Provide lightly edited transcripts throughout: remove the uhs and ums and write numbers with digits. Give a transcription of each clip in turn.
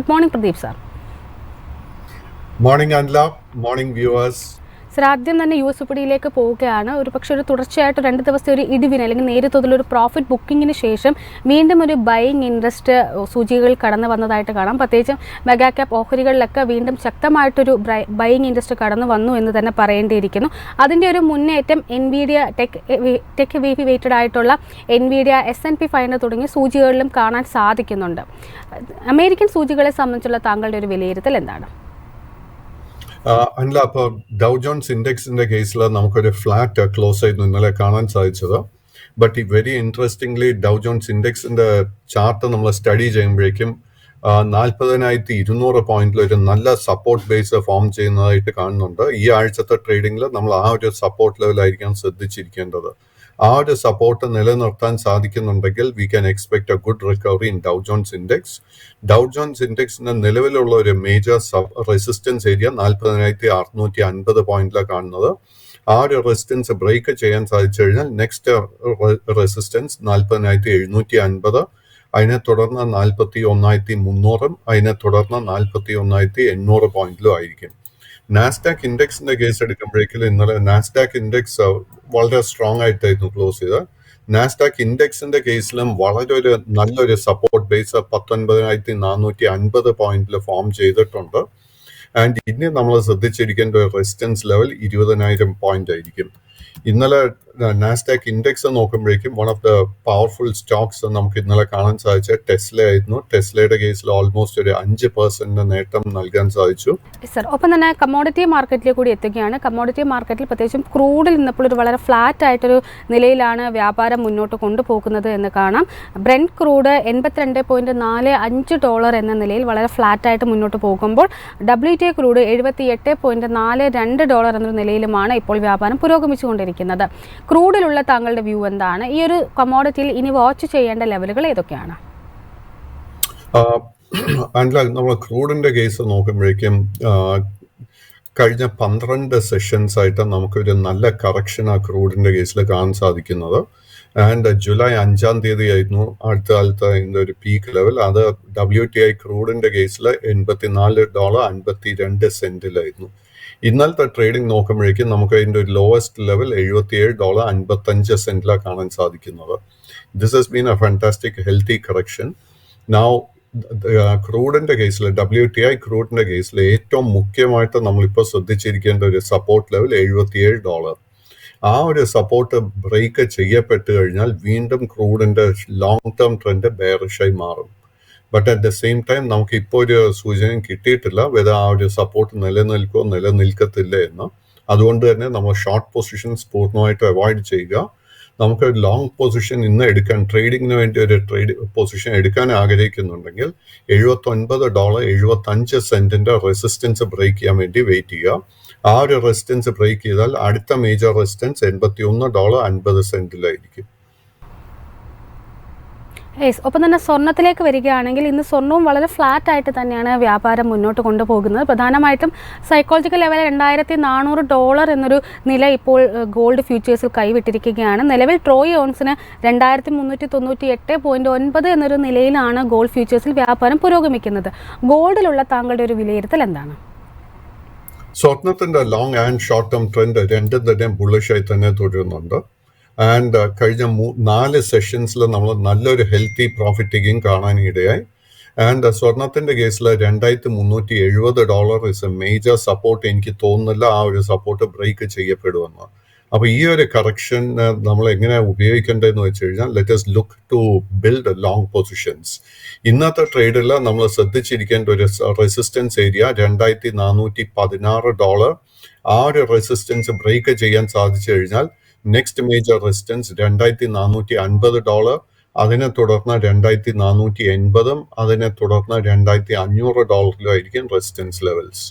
Good morning, Pradeep sir. Morning Anla, morning viewers. Sir, ആദ്യം തന്നെ U S വിപണിയിലേക്ക് പോവുകയാണ്. ഒരു തുടർച്ചയായിട്ട് 2 ദിവസത്തെ ഒരു ഇടിവിന് അല്ലെങ്കിൽ നേരിട്ടുള്ളൊരു പ്രോഫിറ്റ് ബുക്കിങ്ങിന് ശേഷം വീണ്ടും ഒരു ബൈയിങ് ഇൻട്രസ്റ്റ് സൂചികകൾ കടന്നു വന്നതായിട്ട് കാണാം. പ്രത്യേകിച്ചും മെഗാ ക്യാപ് ഓഹരികളിലൊക്കെ വീണ്ടും ശക്തമായിട്ടൊരു ബൈയിങ് ഇൻട്രസ്റ്റ് കടന്നു വന്നു എന്ന് തന്നെ പറയേണ്ടിയിരിക്കുന്നു. അതിൻ്റെ ഒരു മുന്നേറ്റം എൻവിഡിയ ടെക് ഹെവി വെയ്റ്റഡ് ആയിട്ടുള്ള എൻവിഡിയ S&P 500 തുടങ്ങിയ സൂചികളിലും കാണാൻ സാധിക്കുന്നുണ്ട്. അമേരിക്കൻ സൂചികളെ സംബന്ധിച്ചുള്ള താങ്കളുടെ ഒരു വിലയിരുത്തൽ എന്താണ്? അല്ല, അപ്പോൾ ഡൗ ജോൺസ് ഇൻഡെക്സിന്റെ കേസിൽ നമുക്കൊരു ഫ്ലാറ്റ് ക്ലോസ് ആയിരുന്നു ഇന്നലെ കാണാൻ സാധിച്ചത്. ബട്ട് ഈ വെരി ഇൻട്രസ്റ്റിംഗ്ലി ഡൗ ജോൺസ് ഇൻഡെക്സിന്റെ ചാർട്ട് നമ്മൾ സ്റ്റഡി ചെയ്യുമ്പോഴേക്കും 40,200 പോയിന്റിൽ ഒരു നല്ല സപ്പോർട്ട് ബേസ് ഫോം ചെയ്യുന്നതായിട്ട് കാണുന്നുണ്ട്. ഈ ആഴ്ചത്തെ ട്രേഡിംഗിൽ നമ്മൾ ആ ഒരു സപ്പോർട്ട് ലെവലായിരിക്കാം ശ്രദ്ധിച്ചിരിക്കേണ്ടത്. ആ ഒരു സപ്പോർട്ട് നിലനിർത്താൻ സാധിക്കുന്നുണ്ടെങ്കിൽ we can expect a good recovery in Dow Jones index. Dow Jones ഇൻഡെക്സിന് നിലവിലുള്ള ഒരു മേജർ റെസിസ്റ്റൻസ് ഏരിയ 40,650 പോയിന്റിലാണ് കാണുന്നത്. ആ ഒരു റെസിസ്റ്റൻസ് ബ്രേക്ക് ചെയ്യാൻ സാധിച്ചു കഴിഞ്ഞാൽ നെക്സ്റ്റ് റെസിസ്റ്റൻസ് 40,750, അതിനെ തുടർന്ന് 41,300, അതിനെ തുടർന്ന് 41,800 പോയിന്റിലും ആയിരിക്കും. നാസ്ഡാക്ക് ഇൻഡെക്സിന്റെ കേസ് എടുക്കുമ്പോഴേക്കും ഇന്നലെ നാസ്ഡാക്ക് ഇൻഡെക്സ് വളരെ സ്ട്രോങ് ആയിട്ടായിരുന്നു ക്ലോസ് ചെയ്തത്. നാസ്ഡാക്ക് ഇൻഡെക്സിന്റെ കേസിലും വളരെ ഒരു നല്ലൊരു സപ്പോർട്ട് ബേസ് 19,450 പോയിന്റിൽ ഫോം ചെയ്തിട്ടുണ്ട്. ആൻഡ് ഇനി നമ്മൾ ശ്രദ്ധിച്ചിരിക്കേണ്ട ഒരു റെസിസ്റ്റൻസ് ലെവൽ 20,000 പോയിന്റ് ആയിരിക്കും. ഇന്നലെ നാസ്ഡാക്ക് ഇൻഡെക്സ് നോക്കുമ്പോഴേക്കും one of the powerful stocks നമുക്ക് ഇന്നലെ കാണാൻ സാധിച്ച ടെസ്ല ആയിരുന്നു. ടെസ്ലയുടെ കേസിൽ ഓൾമോസ്റ്റ് ഒരു 5% നേട്ടം നൽകാൻ സാധിച്ചു. സർ, ഒപ്പം തന്നെ കമ്മോഡിറ്റി മാർക്കറ്റിലേക്ക് കൂടി എത്തുകയാണ്. കമ്മോഡിറ്റി മാർക്കറ്റിൽ പ്രത്യേകിച്ചും ക്രൂഡിൽ നിന്നപ്പോൾ ഒരു വളരെ ഫ്ലാറ്റ് ആയിട്ടൊരു നിലയിലാണ് വ്യാപാരം മുന്നോട്ട് കൊണ്ടുപോകുന്നത് എന്ന് കാണാം. ബ്രെന്റ് ക്രൂഡ് $82.45 എന്ന നിലയിൽ വളരെ ഫ്ലാറ്റായിട്ട് മുന്നോട്ട് പോകുമ്പോൾ WTI ക്രൂഡ് $78.42 എന്നൊരു നിലയിലുമാണ് ഇപ്പോൾ വ്യാപാരം പുരോഗമിച്ചുകൊണ്ടിരിക്കുന്നത്. ക്രൂഡിലുള്ള താങ്കളുടെ വ്യൂ എന്താണ്? ഈ ഒരു കമ്മോഡിറ്റിയിൽ ഇനി വാച്ച് ചെയ്യേണ്ട ലെവലുകൾ ഏതൊക്കെയാണ്? നമ്മൾ ക്രൂഡിന്റെ കേസ് നോക്കുമ്പോഴേക്കും കഴിഞ്ഞ 12 സെഷൻസ് ആയിട്ട് നമുക്കൊരു നല്ല കറക്ഷൻ ആ ക്രൂഡിന്റെ കേസിൽ കാണാൻ സാധിക്കുന്നത്. ആൻഡ് ജൂലൈ 5-ാം തീയതി ആയിരുന്നു അടുത്ത കാലത്ത് ഇതിന്റെ ഒരു പീക്ക് ലെവൽ. അത് WTI ക്രൂഡിന്റെ കേസിൽ $84.52 ഇന്നലത്തെ ട്രേഡിംഗ് നോക്കുമ്പോഴേക്കും നമുക്ക് അതിന്റെ ഒരു ലോവസ്റ്റ് ലെവൽ $77.55 കാണാൻ സാധിക്കുന്നത്. This has been a fantastic healthy correction. Now ക്രൂഡിന്റെ കേസിൽ WTI ക്രൂഡിന്റെ കേസിൽ ഏറ്റവും മുഖ്യമായിട്ട് നമ്മളിപ്പോൾ ശ്രദ്ധിച്ചിരിക്കേണ്ട ഒരു സപ്പോർട്ട് ലെവൽ $77. ആ ഒരു സപ്പോർട്ട് ബ്രേക്ക് ചെയ്യപ്പെട്ട് കഴിഞ്ഞാൽ വീണ്ടും ക്രൂഡിന്റെ ലോങ് ടേം ട്രെൻഡ് ബെയറിഷായി മാറും. But at the same time നമുക്ക് ഇപ്പോൾ ഒരു സൂചനയും കിട്ടിയിട്ടില്ല വെദർ ആ ഒരു സപ്പോർട്ട് നിലനിൽക്കുമോ നിലനിൽക്കത്തില്ല എന്ന്. അതുകൊണ്ട് തന്നെ നമ്മൾ ഷോർട്ട് പൊസിഷൻസ് പൂർണ്ണമായിട്ട് അവോയ്ഡ് ചെയ്യുക. നമുക്ക് ലോങ് പൊസിഷൻ ഇന്ന് എടുക്കാൻ ട്രേഡിങ്ങിന് വേണ്ടി ഒരു പൊസിഷൻ എടുക്കാൻ ആഗ്രഹിക്കുന്നുണ്ടെങ്കിൽ $79.75 റെസിസ്റ്റൻസ് ബ്രേക്ക് ചെയ്യാൻ വേണ്ടി വെയിറ്റ് ചെയ്യുക. ആ ഒരു റെസിസ്റ്റൻസ് ബ്രേക്ക് ചെയ്താൽ അടുത്ത മേജർ റെസിസ്റ്റൻസ് $81.50 ഒപ്പം തന്നെ സ്വർണ്ണത്തിലേക്ക് വരികയാണെങ്കിൽ ഇന്ന് സ്വർണവും വളരെ ഫ്ലാറ്റ് ആയിട്ട് തന്നെയാണ് വ്യാപാരം മുന്നോട്ട് കൊണ്ടുപോകുന്നത്. പ്രധാനമായിട്ടും സൈക്കോളജിക്കൽ ലെവൽ $2,400 എന്നൊരു നില ഇപ്പോൾ ഗോൾഡ് ഫ്യൂച്ചേഴ്സിൽ കൈവിട്ടിരിക്കുകയാണ്. നിലവിൽ ട്രോയ് ഓൺസിന് 2,398.9 എന്നൊരു നിലയിലാണ് ഗോൾഡ് ഫ്യൂച്ചേഴ്സിൽ വ്യാപാരം പുരോഗമിക്കുന്നത്. ഗോൾഡിലുള്ള താങ്കളുടെ ഒരു വിലയിരുത്തൽ എന്താണ്? സ്വർണത്തിന്റെ long and short term trend രണ്ടും തന്നെ ബുള്ളിഷായി തന്നെ തുടരുന്നുണ്ട്. ആൻഡ് കഴിഞ്ഞ 4 സെഷൻസിൽ നമ്മൾ നല്ലൊരു ഹെൽത്തി പ്രോഫിറ്റ് ടേക്കിംഗ് കാണാനിടയായി. ആൻഡ് സ്വർണത്തിന്റെ കേസിൽ $2,370 ഇസ് എ മേജർ സപ്പോർട്ട്. എനിക്ക് തോന്നുന്നില്ല ആ ഒരു സപ്പോർട്ട് ബ്രേക്ക് ചെയ്യപ്പെടുമെന്ന്. അപ്പൊ ഈ ഒരു കറക്ഷൻ നമ്മൾ എങ്ങനെ ഉപയോഗിക്കേണ്ടതെന്ന് വെച്ച് കഴിഞ്ഞാൽ let us look to build long positions. ഇന്നത്തെ ട്രേഡിൽ നമ്മൾ ശ്രദ്ധിച്ചിരിക്കേണ്ട ഒരു റെസിസ്റ്റൻസ് ഏരിയ $2,416. ആ ഒരു റെസിസ്റ്റൻസ് ബ്രേക്ക് ചെയ്യാൻ സാധിച്ചു കഴിഞ്ഞാൽ നെക്സ്റ്റ് മേജർ റെസിസ്റ്റൻസ് $2,450, അതിനെ തുടർന്ന് $2,480, അതിനെ തുടർന്ന് $2,500 ആയിരിക്കും റെസിസ്റ്റൻസ് ലെവൽസ്.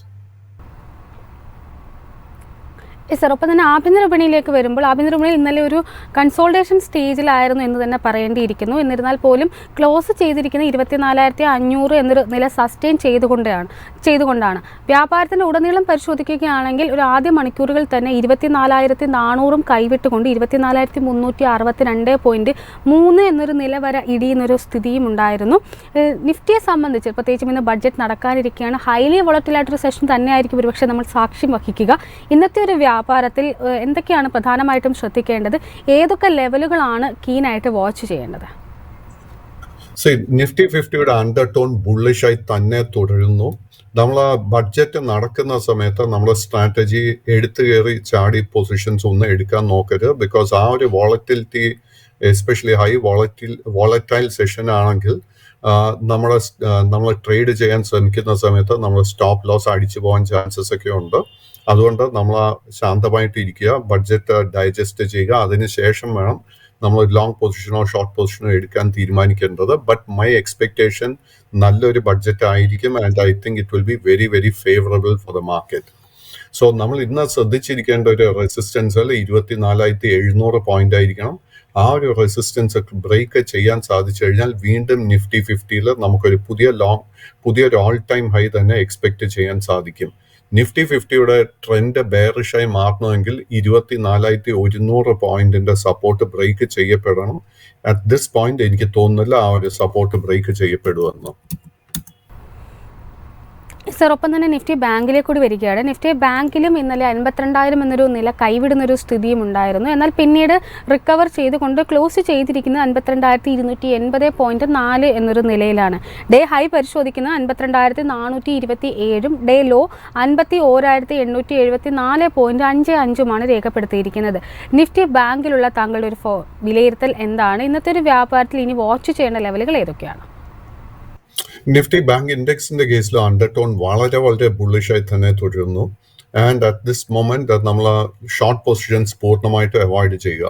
സർ, ഒപ്പം തന്നെ ആഭ്യന്തര വിപണിയിലേക്ക് വരുമ്പോൾ ആഭ്യന്തര വിപണിയിൽ ഇന്നലെ ഒരു കൺസോൾട്ടേഷൻ സ്റ്റേജിലായിരുന്നു എന്ന് തന്നെ പറയേണ്ടിയിരിക്കുന്നു. എന്നിരുന്നാൽ പോലും ക്ലോസ് ചെയ്തിരിക്കുന്ന 24,500 എന്നൊരു നില സസ്റ്റെയിൻ ചെയ്തുകൊണ്ടാണ് വ്യാപാരത്തിൻ്റെ ഉടനീളം പരിശോധിക്കുകയാണെങ്കിൽ ഒരു ആദ്യ മണിക്കൂറുകൾ തന്നെ 24,400 കൈവിട്ടുകൊണ്ട് 24,362.3 എന്നൊരു നില വരെ ഇടിയുന്നൊരു സ്ഥിതിയും ഉണ്ടായിരുന്നു. നിഫ്റ്റിയെ സംബന്ധിച്ച് പ്രത്യേകിച്ചും ഇന്ന് ബഡ്ജറ്റ് നടക്കാനിരിക്കുകയാണ്. ഹൈലി വോളറ്റിലായിട്ടൊരു സെഷൻ തന്നെയായിരിക്കും ഒരുപക്ഷെ നമ്മൾ സാക്ഷ്യം വഹിക്കുക. ഇന്നത്തെ ഒരു വ്യാപാരത്തിൽ എന്തൊക്കെയാണ് പ്രധാനമായിട്ടും ശ്രദ്ധിക്കേണ്ടത്? ഏതൊക്കെ ലെവലുകളാണ് കീനായിട്ട് വാച്ച് ചെയ്യേണ്ടത്? നിഫ്റ്റി 50യുടെ അണ്ടർടോൺ ബുള്ളിഷായി തന്നെ തുടരുന്നു. നമ്മൾ ആ ബഡ്ജറ്റ് നടക്കുന്ന സമയത്ത് നമ്മുടെ സ്ട്രാറ്റജി എടുത്തു കയറി ചാടി പൊസിഷൻസ് ഒന്നും എടുക്കാൻ നോക്കരുത്. ബിക്കോസ് ആ ഒരു volatility, especially high volatile session ആണെങ്കിൽ നമ്മൾ ട്രേഡ് ചെയ്യാൻ ശ്രമിക്കുന്ന സമയത്ത് നമ്മൾ സ്റ്റോപ്പ് ലോസ് അടിച്ചു പോകാൻ ചാൻസസ് ഒക്കെ ഉണ്ട്. അതുകൊണ്ട് നമ്മൾ ശാന്തമായിട്ട് ഇരിക്കുക, ബഡ്ജറ്റ് ഡൈജസ്റ്റ് ചെയ്യുക, അതിനുശേഷം വേണം നമ്മൾ ലോങ് പൊസിഷനോ ഷോർട്ട് പൊസിഷനോ എടുക്കാൻ തീരുമാനിക്കേണ്ടത്. ബട്ട് മൈ എക്സ്പെക്ടേഷൻ നല്ലൊരു ബഡ്ജറ്റ് ആയിരിക്കും and I think it will be very very favourable for the market. So നമ്മൾ ഇന്ന് ശ്രദ്ധിച്ചിരിക്കേണ്ട ഒരു റെസിസ്റ്റൻസ് 24,700 പോയിന്റ് ആയിരിക്കണം. ആ ഒരു റെസിസ്റ്റൻസ് ബ്രേക്ക് ചെയ്യാൻ സാധിച്ചു കഴിഞ്ഞാൽ വീണ്ടും നിഫ്റ്റി 50യിൽ നമുക്കൊരു പുതിയൊരു ഓൾ ടൈം ഹൈ തന്നെ എക്സ്പെക്ട് ചെയ്യാൻ സാധിക്കും. നിഫ്റ്റി 50യുടെ ട്രെൻഡ് ബെയറിഷായി മാറണമെങ്കിൽ 24,100 പോയിന്റിന്റെ സപ്പോർട്ട് ബ്രേക്ക് ചെയ്യപ്പെടണം. അറ്റ് ദിസ് പോയിന്റ് എനിക്ക് തോന്നുന്നില്ല ആ ഒരു സപ്പോർട്ട് ബ്രേക്ക് ചെയ്യപ്പെടുമെന്ന്. സർ, ഒപ്പം തന്നെ നിഫ്റ്റി ബാങ്കിലേക്ക് കൂടി വരികയാണ്. നിഫ്റ്റി ബാങ്കിലും ഇന്നലെ 52,000 എന്നൊരു നില കൈവിടുന്നൊരു സ്ഥിതിയും ഉണ്ടായിരുന്നു. എന്നാൽ പിന്നീട് റിക്കവർ ചെയ്തുകൊണ്ട് ക്ലോസ് ചെയ്തിരിക്കുന്നത് 52,280.4 എന്നൊരു നിലയിലാണ്. ഡേ ഹൈ പരിശോധിക്കുന്നത് 52,427 ഡേ ലോ 51,874.55 രേഖപ്പെടുത്തിയിരിക്കുന്നത്. നിഫ്റ്റി ബാങ്കിലുള്ള താങ്കളുടെ ഒരു വിലയിരുത്തൽ എന്താണ്? ഇന്നത്തെ ഒരു വ്യാപാരത്തിൽ ഇനി വാച്ച് ചെയ്യേണ്ട ലെവലുകൾ ഏതൊക്കെയാണ്? നിഫ്റ്റി ബാങ്ക് ഇൻഡെക്സിന്റെ കേസിൽ അണ്ടർടോൺ വളരെ വളരെ ബുള്ളിഷായി തന്നെ തുടരുന്നു. ആൻഡ് അറ്റ് ദിസ് മൊമെന്റ് നമ്മൾ ഷോർട്ട് പൊസിഷൻസ് പൂർണ്ണമായിട്ട് അവോയ്ഡ് ചെയ്യുക.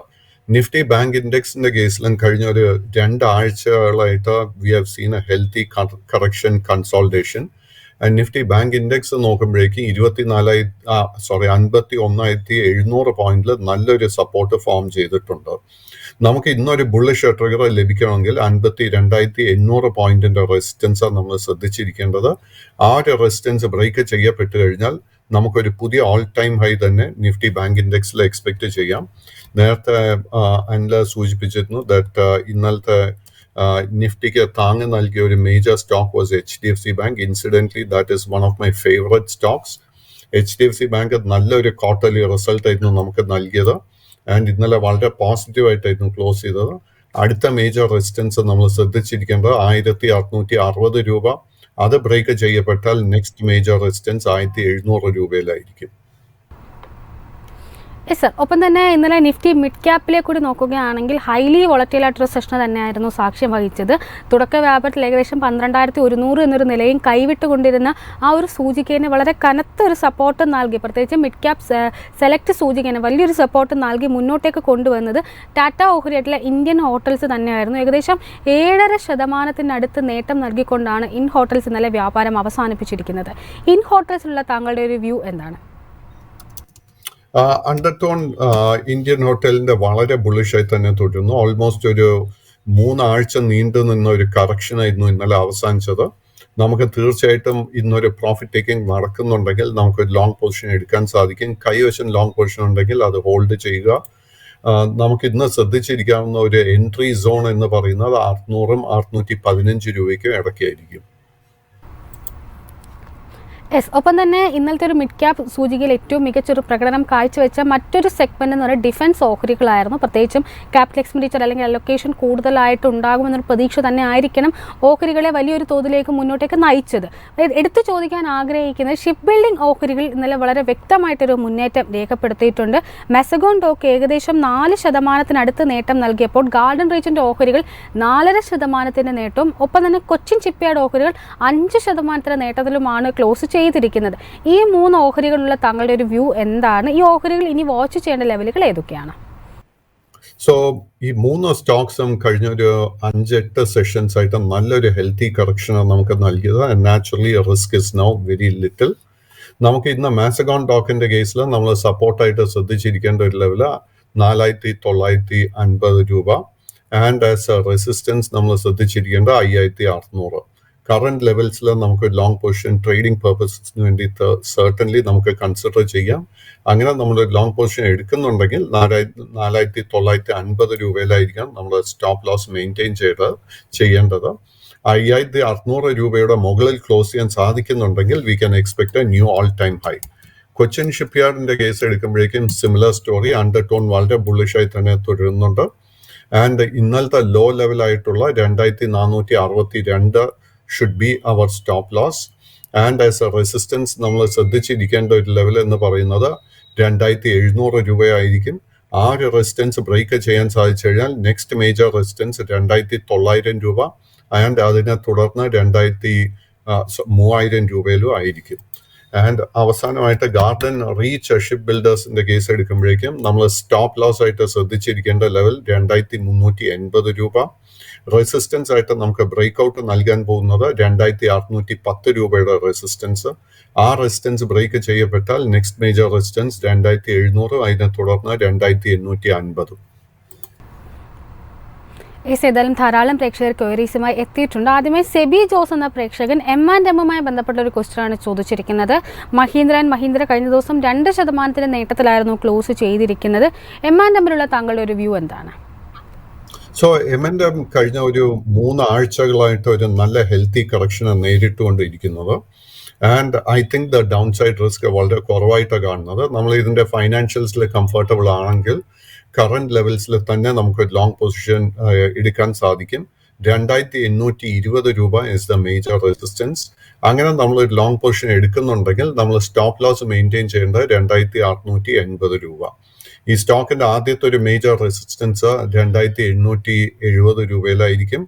നിഫ്റ്റി ബാങ്ക് ഇൻഡെക്സിന്റെ കേസിലും കഴിഞ്ഞ ഒരു 2 ആഴ്ചകളായിട്ട് we have seen a healthy correction consolidation. And Nifty bank index നോക്കുമ്പോഴേക്കും 51,700 പോയിന്റിൽ നല്ലൊരു സപ്പോർട്ട് ഫോം ചെയ്തിട്ടുണ്ട്. നമുക്ക് ഇന്നൊരു ബുള്ളിഷ് ട്രിഗർ ലഭിക്കണമെങ്കിൽ 52,800 പോയിന്റിന്റെ റെസിസ്റ്റൻസ് നമ്മൾ ശ്രദ്ധിച്ചിരിക്കേണ്ടത്. ആ ഒരു റെസിസ്റ്റൻസ് ബ്രേക്ക് ചെയ്യപ്പെട്ട് കഴിഞ്ഞാൽ നമുക്കൊരു പുതിയ ഓൾ ടൈം ഹൈ തന്നെ നിഫ്റ്റി ബാങ്ക് ഇൻഡെക്സിൽ എക്സ്പെക്ട് ചെയ്യാം. നേരത്തെ അനില സൂചിപ്പിച്ചിരുന്നു ദാറ്റ് ഇന്നലത്തെ നിഫ്റ്റിക്ക് താങ്ങ് നൽകിയ ഒരു major stock was HDFC bank. Incidentally that is one of my favourite stocks. HDFC bank നല്ലൊരു ക്വാർട്ടർലി റിസൾട്ട് ആയിരുന്നു നമുക്ക് നൽകിയത്. ആൻഡ് ഇന്നലെ വളരെ പോസിറ്റീവ് ആയിട്ടായിരുന്നു ക്ലോസ് ചെയ്തത്. അടുത്ത മേജർ റെസിസ്റ്റൻസ് നമ്മൾ ശ്രദ്ധിച്ചിരിക്കേണ്ടത് 1,660 രൂപ. അത് ബ്രേക്ക് ചെയ്യപ്പെട്ടാൽ നെക്സ്റ്റ് മേജർ റെസിസ്റ്റൻസ് 1,700 രൂപയിലായിരിക്കും. സർ, ഒപ്പം തന്നെ ഇന്നലെ നിഫ്റ്റി മിഡ് ക്യാപ്പിലേക്ക് കൂടി നോക്കുകയാണെങ്കിൽ ഹൈലി വോളറ്റൈലായിട്ടൊരു സെഷൻ തന്നെയായിരുന്നു സാക്ഷ്യം വഹിച്ചത്. തുടക്ക വ്യാപാരത്തിൽ ഏകദേശം 12,100 എന്നൊരു നിലയും കൈവിട്ടുകൊണ്ടിരുന്ന ആ ഒരു സൂചികേനെ വളരെ കനത്ത ഒരു സപ്പോർട്ട് നൽകി, പ്രത്യേകിച്ച് മിഡ് ക്യാപ് സെലക്ട് സൂചികേനെ വലിയൊരു സപ്പോർട്ട് നൽകി മുന്നോട്ടേക്ക് കൊണ്ടുവന്നത് ടാറ്റ ഓഹരിയായിട്ടുള്ള ഇന്ത്യൻ ഹോട്ടൽസ് തന്നെയായിരുന്നു. ഏകദേശം 7.5% നേട്ടം നൽകിക്കൊണ്ടാണ് ഇൻ ഹോട്ടൽസ് ഇന്നലെ വ്യാപാരം അവസാനിപ്പിച്ചിരിക്കുന്നത്. ഇൻ ഹോട്ടൽസിലുള്ള താങ്കളുടെ ഒരു വ്യൂ എന്താണ്? അണ്ടർടോൺ ഇന്ത്യൻ ഹോട്ടലിന്റെ വളരെ ബുള്ളിഷായി തന്നെ തുടരുന്നു. ഓൾമോസ്റ്റ് ഒരു 3 ആഴ്ച നീണ്ടു നിന്ന ഒരു കറക്ഷൻ ആയിരുന്നു ഇന്നലെ അവസാനിച്ചത്. നമുക്ക് തീർച്ചയായിട്ടും ഇന്നൊരു പ്രോഫിറ്റ് ടേക്കിംഗ് നടക്കുന്നുണ്ടെങ്കിൽ നമുക്ക് ലോങ് പൊസിഷൻ എടുക്കാൻ സാധിക്കും. കൈവശം ലോങ് പൊസിഷൻ ഉണ്ടെങ്കിൽ അത് ഹോൾഡ് ചെയ്യുക. നമുക്ക് ഇന്ന് ശ്രദ്ധിച്ചിരിക്കാവുന്ന ഒരു എൻട്രി സോൺ എന്ന് പറയുന്നത് 600-ഉം 615 രൂപയ്ക്കും ഇടയ്ക്കായിരിക്കും. ഒപ്പം തന്നെ ഇന്നലത്തെ ഒരു മിഡ് ക്യാപ് സൂചികയിൽ ഏറ്റവും മികച്ചൊരു പ്രകടനം കാഴ്ചവെച്ച മറ്റൊരു സെഗ്മെന്റ് എന്ന് പറയുന്നത് ഡിഫൻസ് ഓഹരികളായിരുന്നു. പ്രത്യേകിച്ചും ക്യാപിറ്റൽ എക്സ്പെൻഡിച്ചർ അല്ലെങ്കിൽ അലൊക്കേഷൻ കൂടുതലായിട്ട് ഉണ്ടാകുമെന്നൊരു പ്രതീക്ഷ തന്നെ ആയിരിക്കണം ഓഹരികളെ വലിയൊരു തോതിലേക്ക് മുന്നോട്ടേക്ക് നയിച്ചത്. എടുത്തു ചോദിക്കാൻ ആഗ്രഹിക്കുന്നത് ഷിപ്പ് ബിൽഡിംഗ് ഓഹരികൾ ഇന്നലെ വളരെ വ്യക്തമായിട്ടൊരു മുന്നേറ്റം രേഖപ്പെടുത്തിയിട്ടുണ്ട്. മെസഗോൺ ഡോക്ക് ഏകദേശം 4% നേട്ടം നൽകിയപ്പോൾ ഗാർഡൻ റീജിയൻ്റെ ഓഹരികൾ 4.5% നേട്ടവും, ഒപ്പം തന്നെ കൊച്ചിൻ ഷിപ്പ്യാർഡ് ഓഹരികൾ 5% നേട്ടത്തിലുമാണ് ക്ലോസ് ചെയ്തിരിക്കുന്നത്. ഈ 3 ഓഹരികളുള്ള താങ്കളുടെ ഒരു വ്യൂ എന്താണ്? ഈ ഓഹരികൾ ഇനി വാച്ച് ചെയ്യേണ്ട ലെവലുകൾ ഏതൊക്കെയാണ്? സോ ഈ 3 സ്റ്റോക്സും കഴിഞ്ഞ ഒരു 5-8 സെഷൻസ് ആയിട്ട് നല്ലൊരു ഹെൽത്തി കറക്ഷനാണ് നമുക്ക് നൽകിയത്. Naturally risk is now very little. നമുക്ക് ഇന്ന് മാസഗോൺ ഡോക്കിന്റെ കേസിൽ നമ്മൾ സപ്പോർട്ടായിട്ട് ശ്രദ്ധിച്ചിരിക്കേണ്ട ഒരു ലെവല് 4,950 രൂപ. ആൻഡ് ആസ് എ റെസിസ്റ്റൻസ് നമ്മൾ ശ്രദ്ധിച്ചിരിക്കേണ്ട 5,600. കറന്റ് ലെവൽസിൽ നമുക്ക് ലോങ് പൊസിഷൻ ട്രേഡിംഗ് പർപ്പസിന് വേണ്ടിയിട്ട് സർട്ടൻലി നമുക്ക് കൺസിഡർ ചെയ്യാം. അങ്ങനെ നമ്മൾ ലോങ് പൊസിഷൻ എടുക്കുന്നുണ്ടെങ്കിൽ 4,950 രൂപയിലായിരിക്കാം നമ്മൾ സ്റ്റോപ്പ് ലോസ് മെയിൻറ്റെയിൻ ചെയ്യേണ്ടത്. 5,600 രൂപയുടെ മുകളിൽ ക്ലോസ് ചെയ്യാൻ സാധിക്കുന്നുണ്ടെങ്കിൽ we can expect a new all time high. Cochin ഷിപ്പ്യാർഡിന്റെ കേസ് എടുക്കുമ്പോഴേക്കും സിമിലർ സ്റ്റോറി, അണ്ടർ ടോൺ വളരെ ബുള്ളിഷായി തന്നെ തുടരുന്നുണ്ട്. ആൻഡ് ഇന്നലത്തെ ലോ ലെവലായിട്ടുള്ള 2,462 should be our stop loss. And as a resistance നമ്മൾ ശ്രദ്ധിച്ചിരിക്കേണ്ട ഒരു ലെവൽ എന്ന് പറയുന്നത് 2,700 രൂപയായിരിക്കും. ആ ഒരു റെസിസ്റ്റൻസ് ബ്രേക്ക് ചെയ്യാൻ സാധിച്ചു കഴിഞ്ഞാൽ നെക്സ്റ്റ് മേജർ റെസിസ്റ്റൻസ് 2,900 രൂപ. ആൻഡ് അതിനെ തുടർന്ന് 3,000 രൂപയിലും ആയിരിക്കും. ആൻഡ് അവസാനമായിട്ട് ഗാർഡൻ റീച്ച് ഷിപ്പ് ബിൽഡേഴ്സിന്റെ കേസ് എടുക്കുമ്പോഴേക്കും നമ്മൾ സ്റ്റോപ്പ് ലോസ് ആയിട്ട് ശ്രദ്ധിച്ചിരിക്കേണ്ട ലെവൽ 2,380 രൂപ. റെസിസ്റ്റൻസ് ആയിട്ട് നമുക്ക് ബ്രേക്ക് ഔട്ട് നൽകാൻ പോകുന്നത് 2,610 രൂപയുടെ റെസിസ്റ്റൻസ്. ആ റെസിസ്റ്റൻസ് ബ്രേക്ക് ചെയ്യപ്പെട്ടാൽ നെക്സ്റ്റ് മേജർ റെസിസ്റ്റൻസ് 2,700, അതിനെ തുടർന്ന് 2,850. ഏതായാലും ധാരാളം പ്രേക്ഷകർ ക്വയറീസുമായി എത്തിയിട്ടുണ്ട്. ആദ്യമായി സെബി ജോസ് എന്ന പ്രേക്ഷകൻ M&Mമായി ബന്ധപ്പെട്ട ഒരു ക്വസ്റ്റ്യനാണ് ചോദിച്ചിരിക്കുന്നത്. മഹീന്ദ്ര ആൻഡ് മഹീന്ദ്ര കഴിഞ്ഞ ദിവസം 2% നേട്ടത്തിലായിരുന്നു ക്ലോസ് ചെയ്തിരിക്കുന്നത്. M&Mലുള്ള താങ്കളുടെ ഒരു വ്യൂ എന്താണ്? സോ M&M കഴിഞ്ഞ ഒരു 3 ആഴ്ചകളായിട്ട് ഒരു നല്ല ഹെൽത്തി കറക്ഷന് നേരിട്ടുകൊണ്ടിരിക്കുന്നത്. And I think the down side risk വളരെ കുറവായിട്ടാണ് കാണുന്നത്. നമ്മൾ ഇതിന്റെ ഫൈനാൻഷ്യൽസിൽ കംഫർട്ടബിൾ ആണെങ്കിൽ കറന്റ് ലെവൽസിൽ തന്നെ നമുക്ക് ലോങ് പൊസിഷൻ എടുക്കാൻ സാധിക്കും. 2,820 രൂപ ഇസ് ദ മേജർ റെസിസ്റ്റൻസ്. അങ്ങനെ നമ്മൾ ഒരു ലോങ് പൊസിഷൻ എടുക്കുന്നുണ്ടെങ്കിൽ നമ്മൾ സ്റ്റോപ്പ് ലോസ് മെയിൻറ്റെയിൻ ചെയ്യേണ്ടത് 2,680 രൂപ. ഈ സ്റ്റോക്കിന്റെ ആദ്യത്തെ ഒരു മേജർ റെസിസ്റ്റൻസ് 2,870 രൂപയിലായിരിക്കും.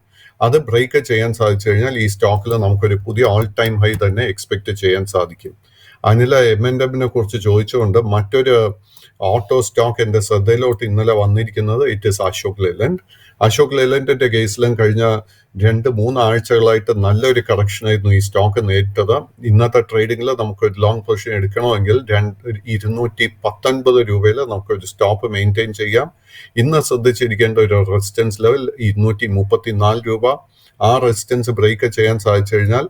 അത് ബ്രേക്ക് ചെയ്യാൻ സാധിച്ചു കഴിഞ്ഞാൽ ഈ സ്റ്റോക്കിൽ നമുക്കൊരു പുതിയ ഓൾ ടൈം ഹൈ തന്നെ എക്സ്പെക്ട് ചെയ്യാൻ സാധിക്കും. അനില M&Mനെ കുറിച്ച് ചോദിച്ചുകൊണ്ട് മറ്റൊരു ഓട്ടോ സ്റ്റോക്ക് എന്റെ ശ്രദ്ധയിലോട്ട് ഇന്നലെ വന്നിരിക്കുന്നത് it is Ashok Leyland. Ashok ലെയ്ലൻഡിന്റെ കേസിലും കഴിഞ്ഞ 2-3 ആഴ്ചകളായിട്ട് നല്ലൊരു കറക്ഷൻ ആയിരുന്നു ഈ സ്റ്റോക്ക് നേരിട്ടത്. ഇന്നത്തെ ട്രേഡിംഗിൽ നമുക്ക് ഒരു ലോങ് പൊസിഷൻ എടുക്കണമെങ്കിൽ 219 രൂപയിൽ നമുക്കൊരു സ്റ്റോപ്പ് മെയിൻറ്റെയിൻ ചെയ്യാം. ഇന്ന് ശ്രദ്ധിച്ചിരിക്കേണ്ട ഒരു റെസിസ്റ്റൻസ് ലെവൽ 234 രൂപ. ആ റെസിസ്റ്റൻസ് ബ്രേക്ക് ചെയ്യാൻ സാധിച്ചു കഴിഞ്ഞാൽ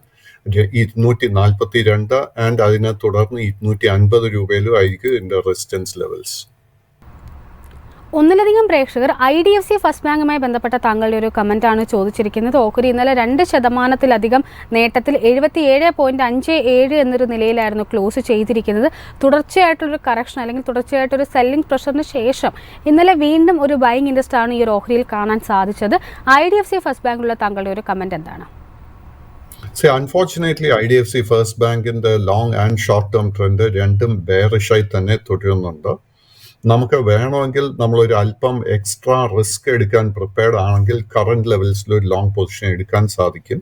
242 ആൻഡ് അതിനെ തുടർന്ന് 250 രൂപയിലും ആയിരിക്കും ഇതിന്റെ റെസിസ്റ്റൻസ് ലെവൽസ്. ഒന്നിലധികം പ്രേക്ഷകർ IDFC ഫസ്റ്റ് ബാങ്കുമായി ബന്ധപ്പെട്ട താങ്കളുടെ ഒരു കമന്റ് ആണ് ചോദിച്ചിരിക്കുന്നത്. ഓഹരി ഇന്നലെ 2% നേട്ടത്തിൽ 77.57 എന്നൊരു നിലയിലായിരുന്നു ക്ലോസ് ചെയ്തിരിക്കുന്നത്. തുടർച്ചയായിട്ടുള്ളൊരു കറക്ഷൻ അല്ലെങ്കിൽ തുടർച്ചയായിട്ടൊരു സെല്ലിംഗ് പ്രഷറിന് ശേഷം ഇന്നലെ വീണ്ടും ഒരു ബൈയിങ് ഇൻട്രസ്റ്റ് ആണ് ഈ ഒരു ഓഹരിയിൽ കാണാൻ സാധിച്ചത്. IDFC ഫസ്റ്റ് ബാങ്കിലുള്ള താങ്കളുടെ ഒരു കമന്റ് എന്താണ്? അൺഫോർച്ചുനേറ്റ്ലി IDFC ഫസ്റ്റ് ബാങ്കിന്റെ long and short term trend രണ്ടും ബെയറിഷായി തന്നെ തുടരുന്നുണ്ട്. നമുക്ക് വേണമെങ്കിൽ നമ്മളൊരു അല്പം എക്സ്ട്രാ റിസ്ക് എടുക്കാൻ പ്രിപ്പയർഡ് ആണെങ്കിൽ കറന്റ് ലെവൽസിൽ ഒരു ലോങ് പൊസിഷൻ എടുക്കാൻ സാധിക്കും.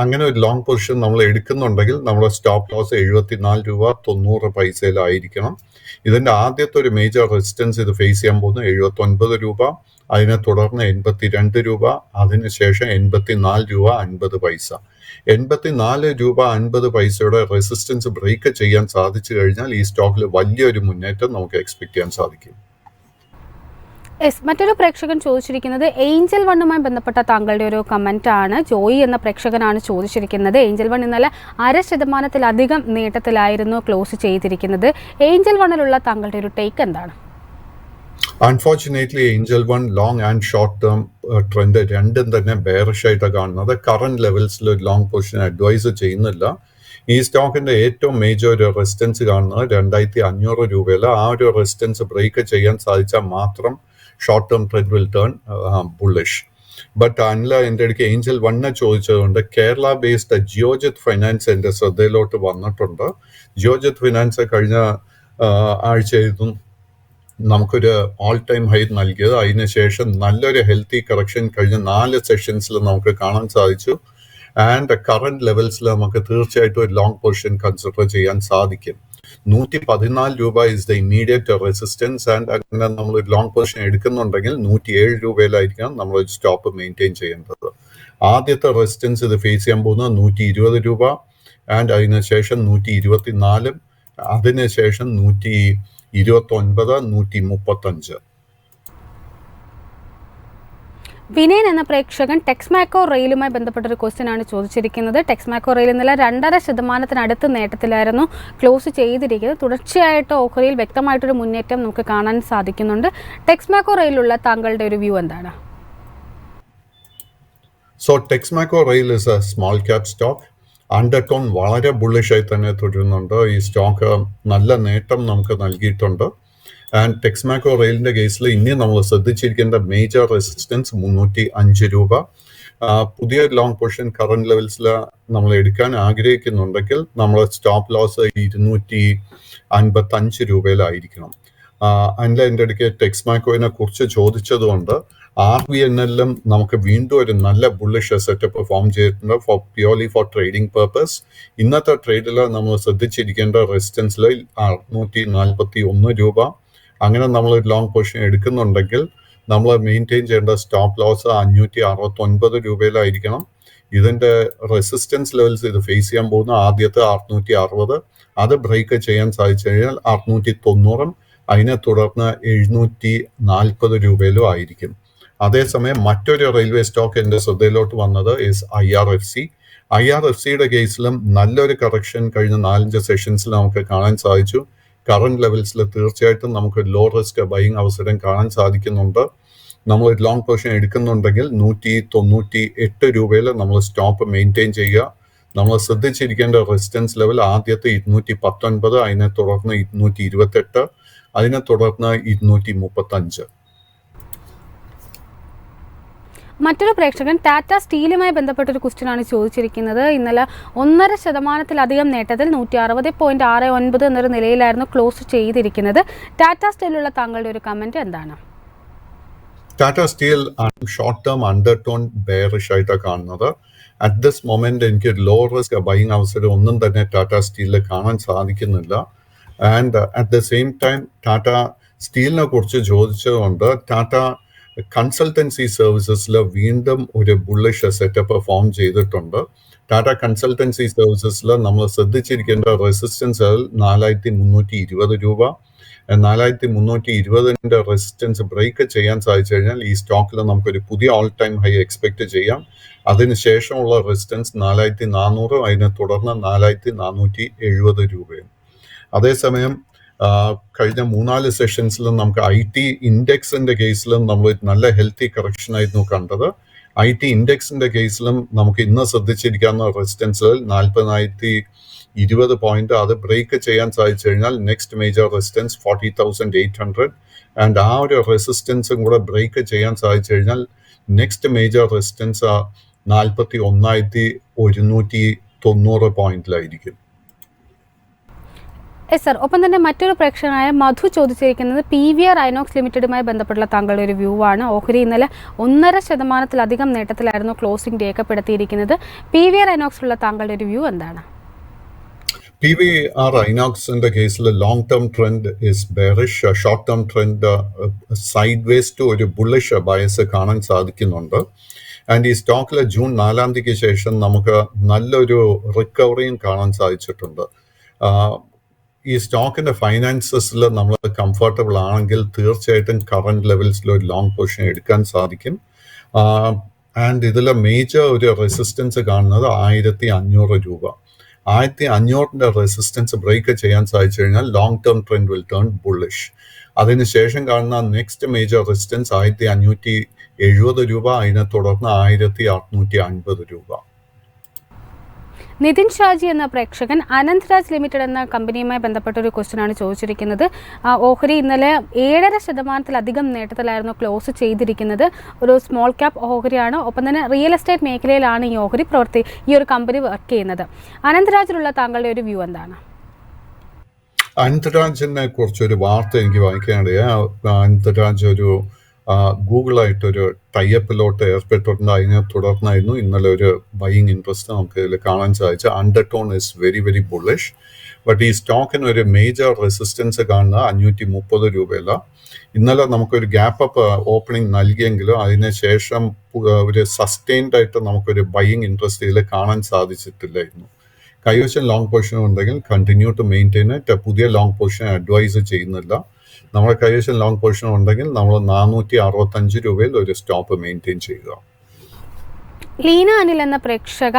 അങ്ങനെ ഒരു ലോങ് പൊസിഷൻ നമ്മൾ എടുക്കുന്നുണ്ടെങ്കിൽ നമ്മുടെ സ്റ്റോപ്പ് ലോസ് 74 രൂപ 90 പൈസയിലായിരിക്കണം. ഇതിന്റെ ആദ്യത്തെ ഒരു മേജർ റെസിസ്റ്റൻസ് ഇത് ഫേസ് ചെയ്യാൻ പോകുന്നത് 79 രൂപ, അതിനെ തുടർന്ന് 82 രൂപ, അതിനുശേഷം 84 രൂപ 50 പൈസ. 84 രൂപ 50 പൈസയുടെ റെസിസ്റ്റൻസ് ബ്രേക്ക് ചെയ്യാൻ സാധിച്ചു കഴിഞ്ഞാൽ ഈ സ്റ്റോക്കിൽ വലിയൊരു മുന്നേറ്റം നമുക്ക് എക്സ്പെക്ട് ചെയ്യാൻ സാധിക്കും. മറ്റൊരു പ്രേക്ഷകൻ ചോദിച്ചിരിക്കുന്നത് ഏഞ്ചൽ വണ്ണുമായി ബന്ധപ്പെട്ട താങ്കളുടെ ഒരു കമന്റ് ആണ്. ജോയി എന്ന പ്രേക്ഷകനാണ് ചോദിച്ചിരിക്കുന്നത്. ഏഞ്ചൽ വൺ ഇന്നലെ 0.5% നേട്ടത്തിലായിരുന്നു ക്ലോസ് ചെയ്തിരിക്കുന്നത്. ഏഞ്ചൽ വണ്ണിലുള്ള താങ്കളുടെ ഒരു ടേക്ക് എന്താണ്? Unfortunately Angel one long and short term trend രണ്ടും തന്നെ ബെയറിഷ് ആയിട്ട് കാണുന്നത്. കറന്റ് ലെവൽസിൽ ഒരു ലോങ് പൊസിഷൻ അഡ്വൈസ് ചെയ്യുന്നില്ല. ഈ സ്റ്റോക്കിന്റെ ഏറ്റവും മേജർ ഒരു റെസിസ്റ്റൻസ് കാണുന്നത് 2,500 രൂപയിൽ. ആ ഒരു റെസിസ്റ്റൻസ് ബ്രേക്ക് ചെയ്യാൻ സാധിച്ചാൽ മാത്രം short term trend will turn bullish. But Anila എൻ്റെ അടുക്ക് ഏഞ്ചൽ വണ്ണ് ചോദിച്ചതുകൊണ്ട് കേരള ബേസ്ഡ് ജിയോജിത് ഫൈനാൻസ് എൻ്റെ ശ്രദ്ധയിലോട്ട് വന്നിട്ടുണ്ട്. ജിയോജിത് ഫൈനാൻസ് കഴിഞ്ഞ ആഴ്ചയായിരുന്നു നമുക്കൊരു ഓൾ ടൈം ഹൈ നൽകിയത്. അതിനുശേഷം നല്ലൊരു ഹെൽത്തി കറക്ഷൻ കഴിഞ്ഞ 4 സെഷൻസിൽ നമുക്ക് കാണാൻ സാധിച്ചു. ആൻഡ് കറന്റ് ലെവൽസിൽ നമുക്ക് തീർച്ചയായിട്ടും ഒരു ലോങ് പൊസിഷൻ കൺസിഡർ ചെയ്യാൻ സാധിക്കും. 114 രൂപ is the immediate resistance. And അങ്ങനെ നമ്മൾ ഒരു ലോങ് പൊസിഷൻ എടുക്കുന്നുണ്ടെങ്കിൽ 107 രൂപയിലായിരിക്കണം നമ്മൾ ഒരു സ്റ്റോപ്പ് മെയിൻറ്റെയിൻ ചെയ്യേണ്ടത്. ആദ്യത്തെ റെസിസ്റ്റൻസ് ഇത് ഫേസ് ചെയ്യാൻ പോകുന്നത് 120 രൂപ, ആൻഡ് അതിനുശേഷം 124, അതിനുശേഷം 129, 135. വിനയൻ എന്ന പ്രേക്ഷകൻ ടെക്സ്മാക്കോ റെയിലുമായി ബന്ധപ്പെട്ടൊരു ക്വസ്റ്റ്യൻ ആണ് ചോദിച്ചിരിക്കുന്നത്. ടെക്സ്മാക്കോ റെയിൽ ഇന്നലെ 2.5% നേട്ടത്തിലായിരുന്നു ക്ലോസ് ചെയ്തിരിക്കുന്നത്. തുടർച്ചയായിട്ട് ഓഹരിയിൽ വ്യക്തമായിട്ടൊരു മുന്നേറ്റം നമുക്ക് കാണാൻ സാധിക്കുന്നുണ്ട്. ടെക്സ്മാക്കോ റെയിലുള്ള താങ്കളുടെ ഒരു വ്യൂ എന്താണ്? So Texmaco rail is A small cap stock. Undertone വളരെ ബുള്ളിഷായി തന്നെ തുടരുന്നുണ്ട്. ഈ സ്റ്റോക്ക് നല്ല നേട്ടം നമുക്ക് നൽകിയിട്ടുണ്ട്. ആൻഡ് ടെക്സ്മാക്കോ റെയിലിന്റെ കേസിൽ ഇനി നമ്മൾ ശ്രദ്ധിച്ചിരിക്കേണ്ട മേജർ റെസിസ്റ്റൻസ് 305 രൂപ. പുതിയ ലോങ് പൊസിഷൻ കറന്റ് ലെവൽസിൽ നമ്മൾ എടുക്കാൻ ആഗ്രഹിക്കുന്നുണ്ടെങ്കിൽ നമ്മൾ സ്റ്റോപ്പ് ലോസ് 255 രൂപയിലായിരിക്കണം. അതിൻ്റെ എൻ്റെ ഇടയ്ക്ക് ടെക്സ്മാക്കോയിനെ കുറിച്ച് ചോദിച്ചതുകൊണ്ട് RVNL നമുക്ക് വീണ്ടും ഒരു നല്ല ബുള്ളിഷ് സെറ്റപ്പ് ഫോം ചെയ്തിട്ടുണ്ട് പ്യോർലി ഫോർ ട്രേഡിംഗ് പർപ്പസ്. ഇന്നത്തെ ട്രേഡിൽ നമ്മൾ ശ്രദ്ധിച്ചിരിക്കേണ്ട റെസിസ്റ്റൻസിൽ 641 രൂപ. അങ്ങനെ നമ്മൾ ലോങ് പൊസിഷൻ എടുക്കുന്നുണ്ടെങ്കിൽ നമ്മൾ മെയിൻറ്റെയിൻ ചെയ്യേണ്ട സ്റ്റോപ്പ് ലോസ് 569 രൂപയിലായിരിക്കണം. ഇതിന്റെ റെസിസ്റ്റൻസ് ലെവൽസ് ഇത് ഫേസ് ചെയ്യാൻ പോകുന്ന ആദ്യത്തെ 660, അത് ബ്രേക്ക് ചെയ്യാൻ സാധിച്ചു കഴിഞ്ഞാൽ 690, അതിനെ തുടർന്ന് 740 രൂപയിലും ആയിരിക്കും. അതേസമയം മറ്റൊരു റെയിൽവേ സ്റ്റോക്ക് എൻ്റെ ശ്രദ്ധയിലോട്ട് വന്നത് IRFC. IRFCയുടെ കേസിലും നല്ലൊരു കറക്ഷൻ കഴിഞ്ഞ 4-5 സെഷൻസിൽ നമുക്ക് കാണാൻ സാധിച്ചു. കറന്റ് ലെവൽസിൽ തീർച്ചയായിട്ടും നമുക്ക് ലോ റിസ്ക് ബൈയിങ് അവസരം കാണാൻ സാധിക്കുന്നുണ്ട്. നമ്മൾ ലോങ് പൊസിഷൻ എടുക്കുന്നുണ്ടെങ്കിൽ 198 രൂപയിൽ നമ്മൾ സ്റ്റോപ്പ് മെയിൻറ്റെയിൻ ചെയ്യുക. നമ്മൾ ശ്രദ്ധിച്ചിരിക്കേണ്ട റെസിസ്റ്റൻസ് ലെവൽ ആദ്യത്തെ 219, അതിനെ തുടർന്ന് 228, അതിനെ തുടർന്ന് 235. മറ്റൊരു പ്രേക്ഷകൻ ടാറ്റ സ്റ്റീലുമായി ബന്ധപ്പെട്ടൊരു ക്വസ്റ്റ്യൻ ആണ് ചോദിച്ചിരിക്കുന്നത്. ഇന്നലെ 1.5% നേട്ടത്തിൽ 160.69 എന്നൊരു നിലയിലായിരുന്നു ക്ലോസ് ചെയ്തിരിക്കുന്നത്. ടാറ്റ സ്റ്റീലുള്ള താങ്കളുടെ ഒരു കമന്റ് എന്താണ്? Tata steel short term undertone bearish ആയിട്ടാണ് കാണുന്നത്. അറ്റ് ദിസ് മൊമെന്റ് എനിക്ക് ലോ റിസ്ക് ബൈയിങ് അവസരം ഒന്നും തന്നെ ടാറ്റ സ്റ്റീലിൽ കാണാൻ സാധിക്കുന്നില്ല. And at the same time Tata സ്റ്റീലിനെ കുറിച്ച് ചോദിച്ചതുകൊണ്ട് ടാറ്റ കൺസൾട്ടൻസി സർവീസസിൽ വീണ്ടും ഒരു ബുള്ളിഷ് സെറ്റപ്പ് ഫോം ചെയ്തിട്ടുണ്ട്. ടാറ്റ കൺസൾട്ടൻസി സർവീസസിൽ നമ്മൾ ശ്രദ്ധിച്ചിരിക്കേണ്ട റെസിസ്റ്റൻസ് 4320 രൂപ. 4320 റെസിസ്റ്റൻസ് ബ്രേക്ക് ചെയ്യാൻ സാധിച്ചു കഴിഞ്ഞാൽ ഈ സ്റ്റോക്കിൽ നമുക്കൊരു പുതിയ ഓൾ ടൈം ഹൈ എക്സ്പെക്ട് ചെയ്യാം. അതിനുശേഷമുള്ള റെസിസ്റ്റൻസ് 4400, അതിനെ തുടർന്ന് 4470 രൂപയും. അതേസമയം കഴിഞ്ഞ 3-4 സെഷൻസിലും നമുക്ക് IT ഇൻഡെക്സിന്റെ കേസിലും നമ്മൾ നല്ല ഹെൽത്തി കറക്ഷൻ ആയിരുന്നു കണ്ടത്. IT ഇൻഡെക്സിന്റെ കേസിലും നമുക്ക് ഇന്ന് ശ്രദ്ധിച്ചിരിക്കാവുന്ന റെസിസ്റ്റൻസ് 40,020 പോയിന്റ്, അത് ബ്രേക്ക് ചെയ്യാൻ സാധിച്ചു കഴിഞ്ഞാൽ നെക്സ്റ്റ് മേജർ റെസിസ്റ്റൻസ് 40,800. ആൻഡ് ആ ഒരു റെസിസ്റ്റൻസും കൂടെ ബ്രേക്ക് ചെയ്യാൻ സാധിച്ചു കഴിഞ്ഞാൽ നെക്സ്റ്റ് മേജർ റെസിസ്റ്റൻസ് 41,190 പോയിന്റിലായിരിക്കും. സർ, ഒപ്പം തന്നെ മറ്റൊരു പ്രേക്ഷകനായ മധു ചോദിച്ചിരിക്കുന്നത് PVR ഐനോക്സ് ലിമിറ്റഡുമായി ബന്ധപ്പെട്ടുള്ള താങ്കളുടെ ഒരു വ്യൂ ആണ്. ഓഹരി ഇന്നലെ 1.5% നേട്ടത്തിലായിരുന്നു ക്ലോസിംഗ് രേഖപ്പെടുത്തിയിരിക്കുന്നത്. PVR ഐനോക്സിലുള്ള താങ്കളുടെ ഒരു വ്യൂ എന്താണ്? PVR ഐനോക്സിന്റെ കേസിൽ long term trend is bearish. Short term trend sideways to ഒരു ബുള്ളിഷ് ബയസ് കാണാൻ സാധിക്കുന്നുണ്ട്. ആൻഡ് ഈ സ്റ്റോക്കിൽ ജൂൺ 4 ശേഷം നമുക്ക് നല്ലൊരു റിക്കവറിയും കാണാൻ സാധിച്ചിട്ടുണ്ട്. ഈ സ്റ്റോക്കിന്റെ ഫൈനാൻസസിൽ നമ്മൾ കംഫർട്ടബിൾ ആണെങ്കിൽ തീർച്ചയായിട്ടും കറന്റ് ലെവൽസിൽ ഒരു ലോങ് പൊസിഷൻ എടുക്കാൻ സാധിക്കും. ആൻഡ് ഇതിൽ മേജർ ഒരു റെസിസ്റ്റൻസ് കാണുന്നത് 1500 രൂപ. 1500 റെസിസ്റ്റൻസ് ബ്രേക്ക് ചെയ്യാൻ സാധിച്ചു കഴിഞ്ഞാൽ long term trend will turn bullish. അതിനുശേഷം കാണുന്ന നെക്സ്റ്റ് മേജർ റെസിസ്റ്റൻസ് 1570 രൂപ, അതിനെ തുടർന്ന് 1650 രൂപ. നിതിൻ ഷാജി എന്ന പ്രേക്ഷകൻ അനന്ത് രാജ് ലിമിറ്റഡ് എന്ന കമ്പനിയുമായി ബന്ധപ്പെട്ട ഒരു ക്വസ്റ്റ്യൻ ആണ് ചോദിച്ചിരിക്കുന്നത്. ഓഹരി ഇന്നലെ 7.5% നേട്ടത്തിലായിരുന്നു ക്ലോസ് ചെയ്തിരിക്കുന്നത്. ഒരു സ്മോൾ ക്യാപ് ഓഹരിയാണ്. ഒപ്പം തന്നെ റിയൽ എസ്റ്റേറ്റ് മേഖലയിലാണ് ഈ ഓഹരി ഈ ഒരു കമ്പനി വർക്ക് ചെയ്യുന്നത്. അനന്ത് രാജിലുള്ള താങ്കളുടെ ഒരു വ്യൂ എന്താണ്? അനന്ത് രാജിനെ കുറിച്ചൊരു വാർത്ത എനിക്ക് വായിക്കാനിടയായി. അനന്ത് രാജ് ഒരു ഗൂഗിളായിട്ടൊരു ടൈപ്പിലോട്ട് ഏർപ്പെട്ടിട്ടുണ്ട്. അതിനെ തുടർന്നായിരുന്നു ഇന്നലെ ഒരു ബൈയിങ് ഇൻട്രസ്റ്റ് നമുക്ക് ഇതിൽ കാണാൻ സാധിച്ചു. Undertone is very very bullish. But ഈ സ്റ്റോക്കിന് ഒരു മേജർ റെസിസ്റ്റൻസ് കാണുന്ന 530 രൂപയില. ഇന്നലെ നമുക്കൊരു ഗ്യാപ്പ് അപ്പ് ഓപ്പണിംഗ് നൽകിയെങ്കിലും അതിനുശേഷം ഒരു സസ്റ്റെയിൻഡ് ആയിട്ട് നമുക്കൊരു ബൈയിങ് ഇൻട്രസ്റ്റ് ഇതിൽ കാണാൻ സാധിച്ചിട്ടില്ലായിരുന്നു. കൈവശം ലോങ് പൊസിഷൻ ഉണ്ടെങ്കിൽ കണ്ടിന്യൂ ടു മെയിൻറ്റെയിൻ ഇറ്റ്. പുതിയ ലോങ് പൊസിഷൻ അഡ്വൈസ് ചെയ്യുന്നില്ല. നമ്മുടെ കൈവശം ലോങ് പൊസിഷൻ ഉണ്ടെങ്കിൽ നമ്മൾ 465 രൂപയിൽ ഒരു സ്റ്റോപ്പ് മെയിൻറ്റെയിൻ ചെയ്യുക. ലീന അനിൽ എന്ന പ്രേക്ഷക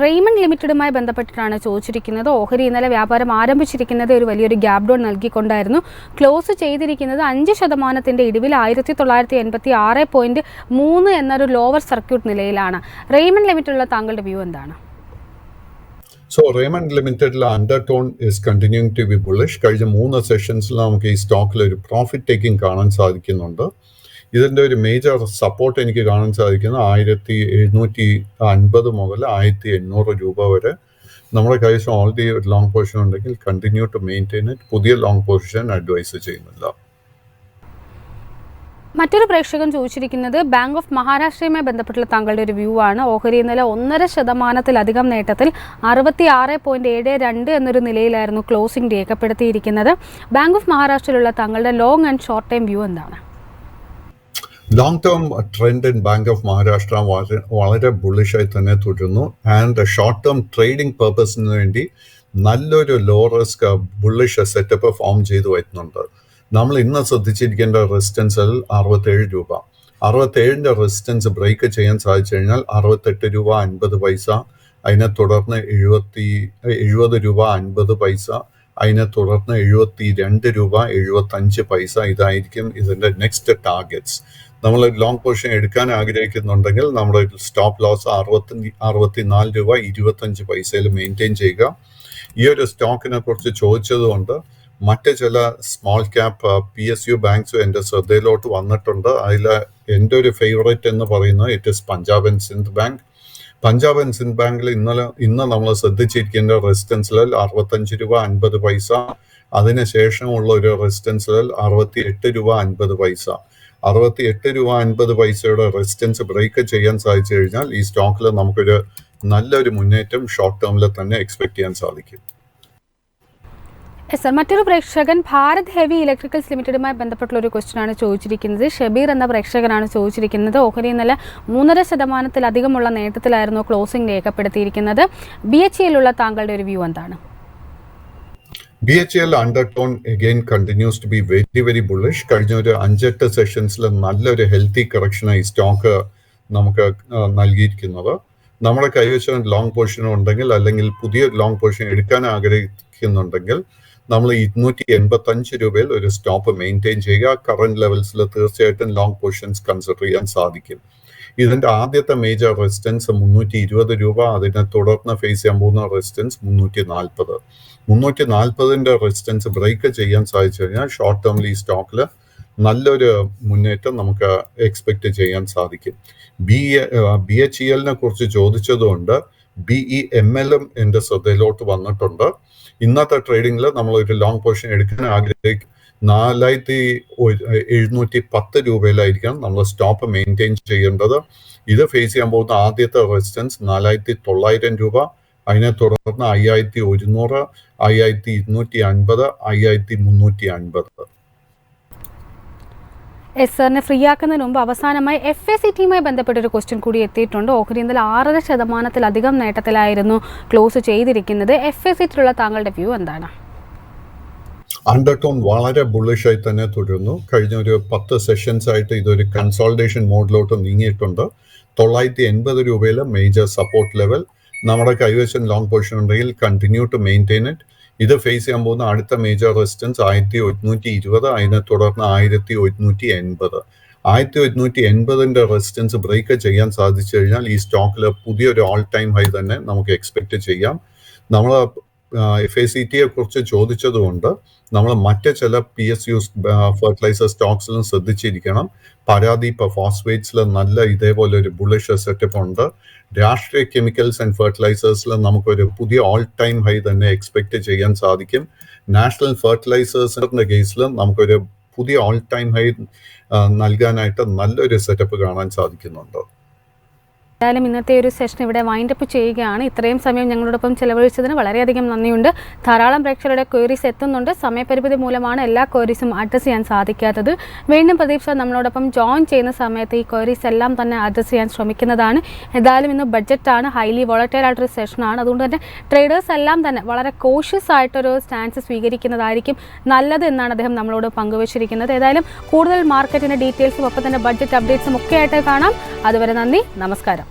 റെയ്മണ്ട് ലിമിറ്റഡുമായി ബന്ധപ്പെട്ടിട്ടാണ് ചോദിച്ചിരിക്കുന്നത്. ഓഹരി ഇന്നലെ വ്യാപാരം ആരംഭിച്ചിരിക്കുന്നത് ഒരു വലിയൊരു ഗ്യാപ് ഡൗൺ നൽകിക്കൊണ്ടായിരുന്നു. ക്ലോസ് ചെയ്തിരിക്കുന്നത് 5% ഇടിവിൽ 1986.3 എന്നൊരു ലോവർ സർക്യൂട്ട് നിലയിലാണ്. റെയ്മണ്ട് ലിമിറ്റഡിലുള്ള താങ്കളുടെ വ്യൂ എന്താണ്? സോ റെയ്മണ്ട് ലിമിറ്റഡിൽ undertone is continuing to be bullish. കഴിഞ്ഞ 3 സെഷൻസിൽ നമുക്ക് ഈ സ്റ്റോക്കിൽ ഒരു പ്രോഫിറ്റ് ടേക്കിംഗ് കാണാൻ സാധിക്കുന്നുണ്ട്. ഇതിൻ്റെ ഒരു മേജർ സപ്പോർട്ട് എനിക്ക് കാണാൻ സാധിക്കുന്നത് 1750 മുതൽ 1800 രൂപ വരെ. നമ്മുടെ കൈവശം ഓൾറെഡി ഒരു ലോങ് പൊസിഷൻ ഉണ്ടെങ്കിൽ കണ്ടിന്യൂ ടു മെയിൻറ്റെയിൻ ഇറ്റ്. പുതിയ ലോങ് പൊസിഷൻ അഡ്വൈസ് ചെയ്യുന്നില്ല. മറ്റൊരു പ്രേക്ഷകൻ ചോദിച്ചിരിക്കുന്നത് ബാങ്ക് ഓഫ് മഹാരാഷ്ട്രയുമായി ബന്ധപ്പെട്ടുള്ള താങ്കളുടെ ഒരു വ്യൂ ആണ്. ഓഹരി ഇന്നലെ 1.5% നേട്ടത്തിൽ 66.72 എന്നൊരു നിലയിലായിരുന്നു ക്ലോസിംഗ് രേഖപ്പെടുത്തിയിരിക്കുന്നത്. ബാങ്ക് ഓഫ് മഹാരാഷ്ട്രയിലുള്ള താങ്കളുടെ long and short time view എന്താണ്? Long term trend in bank of Maharashtra വളരെ ബുള്ളിഷായി തന്നെ തുടരുന്നു. ആൻഡ് ഷോർട്ട് ടേം ട്രേഡിംഗ് പർപ്പസിന് വേണ്ടി നല്ലൊരു low risk bullish setup form ചെയ്തു വരുന്നുണ്ട്. നമ്മൾ ഇന്ന് ശ്രദ്ധിച്ചിരിക്കേണ്ട റെസിസ്റ്റൻസിൽ 67 രൂപ. 67ന്റെ റെസിസ്റ്റൻസ് ബ്രേക്ക് ചെയ്യാൻ സാധിച്ചു കഴിഞ്ഞാൽ 68 രൂപ 50 പൈസ, അതിനെ തുടർന്ന് 70 രൂപ 50 പൈസ, അതിനെ തുടർന്ന് 72 രൂപ 75 പൈസ. ഇതായിരിക്കും ഇതിൻ്റെ നെക്സ്റ്റ് ടാർഗറ്റ്സ്. നമ്മൾ ലോങ് പൊസിഷൻ എടുക്കാൻ ആഗ്രഹിക്കുന്നുണ്ടെങ്കിൽ നമ്മുടെ സ്റ്റോപ്പ് ലോസ് 64 രൂപ 25 പൈസയിൽ മെയിൻറ്റെയിൻ ചെയ്യുക. ഈ ഒരു സ്റ്റോക്കിനെ കുറിച്ച് ചോദിച്ചതുകൊണ്ട് മറ്റ് ചില സ്മോൾ ക്യാപ്പ് PSU ബാങ്ക്സും എൻ്റെ ശ്രദ്ധയിലോട്ട് വന്നിട്ടുണ്ട്. അതിൽ എൻ്റെ ഒരു ഫേവറേറ്റ് എന്ന് പറയുന്നത് it is Punjab and Sindh bank. Punjab and Sindh ബാങ്കിൽ ഇന്ന് നമ്മൾ ശ്രദ്ധിച്ചിരിക്കേണ്ട റെസിസ്റ്റൻസ് ലെവൽ 65 രൂപ 50 പൈസ. അതിനുശേഷമുള്ള ഒരു റെസിസ്റ്റൻസ് ലെവൽ 68 രൂപ 50 പൈസ. 68 രൂപ 50 പൈസയുടെ റെസിസ്റ്റൻസ് ബ്രേക്ക് ചെയ്യാൻ സാധിച്ചു കഴിഞ്ഞാൽ ഈ സ്റ്റോക്കിൽ നമുക്കൊരു നല്ലൊരു മുന്നേറ്റം ഷോർട്ട് ടേമിൽ തന്നെ എക്സ്പെക്ട് ചെയ്യാൻ സാധിക്കും. സർ, മറ്റൊരു പ്രേക്ഷകൻ ഭാരത് ഹെവി ഇലക്ട്രിക്കൽസ് ലിമിറ്റഡുമായി ബന്ധപ്പെട്ടുള്ള ഒരു ക്വസ്റ്റ്യൻ ആണ് ചോദിച്ചിരിക്കുന്നത്. ഷബീർ എന്ന പ്രേക്ഷകനാണ് ചോദിച്ചിരിക്കുന്നത്. ഓഹരി ഇന്നലെ 3.5%-ലധികമുള്ള നേട്ടത്തിലായിരുന്നു ക്ലോസിംഗ് രേഖപ്പെടുത്തിയിരിക്കുന്നത്. BHEL-ലുള്ള താങ്കളുടെ ഒരു വ്യൂ എന്താണ്? BHEL undertone again continues to be very very bullish. കഴിഞ്ഞ ഒരു 5-8 സെഷൻസിൽ നല്ലൊരു ഹെൽത്തി കറക്ഷനായി സ്റ്റോക്ക് നമുക്ക് നൽകിയിരിക്കുന്നത്. നമ്മുടെ കൈവശം ലോങ് പൊസിഷൻ ഉണ്ടെങ്കിൽ അല്ലെങ്കിൽ പുതിയ ലോങ് പൊസിഷൻ എടുക്കാൻ ആഗ്രഹിക്കുന്നുണ്ടെങ്കിൽ നമ്മൾ 285 രൂപയിൽ ഒരു സ്റ്റോപ്പ് മെയിൻറ്റെയിൻ ചെയ്യുക. കറന്റ് ലെവൽസിൽ തീർച്ചയായിട്ടും ലോങ് പൊസിഷൻസ് കൺസിഡർ ചെയ്യാൻ സാധിക്കും. ഇതിന്റെ ആദ്യത്തെ മേജർ റെസിസ്റ്റൻസ് 320 രൂപ. അതിനെ തുടർന്ന് ഫേസ് ചെയ്യാൻ പോകുന്ന റെസിസ്റ്റൻസ് 340. 340ന്റെ റെസിസ്റ്റൻസ് ബ്രേക്ക് ചെയ്യാൻ സാധിച്ചു കഴിഞ്ഞാൽ ഷോർട്ട് ടേമിൽ ഈ സ്റ്റോക്കിൽ നല്ലൊരു മുന്നേറ്റം നമുക്ക് എക്സ്പെക്ട് ചെയ്യാൻ സാധിക്കും. BHEL-നെ കുറിച്ച് ചോദിച്ചതുകൊണ്ട് BEML-ഉം എൻ്റെ ശ്രദ്ധയിലോട്ട് വന്നിട്ടുണ്ട്. ഇന്നത്തെ ട്രേഡിംഗിൽ നമ്മൾ ഒരു ലോങ് പൊസിഷൻ എടുക്കാൻ ആഗ്രഹിക്കും 4710 രൂപയിലായിരിക്കണം നമ്മൾ സ്റ്റോപ്പ് മെയിൻറ്റെയിൻ ചെയ്യേണ്ടത്. ഇത് ഫേസ് ചെയ്യാൻ പോകുന്ന ആദ്യത്തെ റെസിസ്റ്റൻസ് 4900 രൂപ. അതിനെ തുടർന്ന് 5100, 5250, 5350. സാറിനെ ഫ്രീ ആക്കുന്നതിന് മുമ്പ് അവസാനമായി FACT-യുമായി ബന്ധപ്പെട്ടൊരു ക്വസ്റ്റ്യൻ കൂടി എത്തിയിട്ടുണ്ട്. ഓഹരി ഇന്നലെ 6.5%-ലധികം നേട്ടത്തിലായിരുന്നു ക്ലോസ് ചെയ്തിരിക്കുന്നത്. FACT-യിലുള്ള താങ്കളുടെ വ്യൂ എന്താണ്? അണ്ടർടോൺ വളരെ ബുള്ളിഷായി തന്നെ തുടരുന്നു. കഴിഞ്ഞ ഒരു 10 സെഷൻസ് ആയിട്ട് ഇതൊരു കൺസോൾട്ടേഷൻ മോഡിലോട്ട് നീങ്ങിയിട്ടുണ്ട്. 980 രൂപയിലെ മേജർ സപ്പോർട്ട് ലെവൽ. നമ്മുടെ കൈവശം ലോങ് പൊസിഷൻ ഉണ്ടെങ്കിൽ കണ്ടിന്യൂ ടു മെയിൻറ്റെയിൻ ഇറ്റ്. ഇത് ഫേസ് ചെയ്യാൻ പോകുന്ന അടുത്ത മേജർ റെസിസ്റ്റൻസ് 1120. അതിനെ തുടർന്ന് 1180. 1180ന്റെ റെസിസ്റ്റൻസ് ബ്രേക്ക് ചെയ്യാൻ സാധിച്ചു കഴിഞ്ഞാൽ ഈ സ്റ്റോക്കിൽ പുതിയൊരു ഓൾ ടൈം ഹൈ തന്നെ നമുക്ക് എക്സ്പെക്ട് ചെയ്യാം. നമ്മൾ FACT-യെ കുറിച്ച് ചോദിച്ചതുകൊണ്ട് നമ്മൾ മറ്റ് ചില PSU ഫെർട്ടിലൈസർ സ്റ്റോക്സിലും ശ്രദ്ധിച്ചിരിക്കണം. പരാദീപ് ഫോസ്ഫേറ്റ്സിൽ നല്ല ഇതേപോലെ ഒരു ബുള്ളിഷ് സെറ്റപ്പ് ഉണ്ട്. രാഷ്ട്രീയ കെമിക്കൽസ് ആൻഡ് ഫെർട്ടിലൈസേഴ്സിൽ നമുക്കൊരു പുതിയ ഓൾ ടൈം ഹൈ തന്നെ എക്സ്പെക്ട് ചെയ്യാൻ സാധിക്കും. നാഷണൽ ഫെർട്ടിലൈസേഴ്സിന്റെ കേസിൽ നമുക്കൊരു പുതിയ ഓൾ ടൈം ഹൈ നൽകാനായിട്ട് നല്ലൊരു സെറ്റപ്പ് കാണാൻ സാധിക്കുന്നുണ്ട്. എന്തായാലും ഇന്നത്തെ ഒരു സെഷൻ ഇവിടെ വൈൻഡപ്പ് ചെയ്യുകയാണ്. ഇത്രയും സമയം ഞങ്ങളോടൊപ്പം ചിലവഴിച്ചതിന് വളരെയധികം നന്ദിയുണ്ട്. ധാരാളം പ്രേക്ഷകരുടെ ക്വയറീസ് എത്തുന്നുണ്ട്. സമയപരിമിതി മൂലമാണ് എല്ലാ ക്വയറീസും അഡ്രസ്സ് ചെയ്യാൻ സാധിക്കാത്തത്. വീണ്ടും പ്രദീപ് സാർ നമ്മളോടൊപ്പം ജോയിൻ ചെയ്യുന്ന സമയത്ത് ഈ ക്വയറീസ് എല്ലാം തന്നെ അഡ്രസ്സ് ചെയ്യാൻ ശ്രമിക്കുന്നതാണ്. എന്തായാലും ഇന്ന് ബഡ്ജറ്റാണ്, ഹൈലി വോളറ്റൈൽ ആയിട്ടൊരു സെഷനാണ്. അതുകൊണ്ട് തന്നെ ട്രേഡേഴ്സ് എല്ലാം തന്നെ വളരെ കോഷ്യസ് ആയിട്ടൊരു സ്റ്റാൻസ് സ്വീകരിക്കുന്നതായിരിക്കും നല്ലത് എന്നാണ് അദ്ദേഹം നമ്മളോട് പങ്കുവച്ചിരിക്കുന്നത്. ഏതായാലും കൂടുതൽ മാർക്കറ്റിൻ്റെ ഡീറ്റെയിൽസും ഒപ്പം തന്നെ ബഡ്ജറ്റ് അപ്ഡേറ്റ്സും ഒക്കെ ആയിട്ട് കാണാം. അതുവരെ നന്ദി, നമസ്കാരം.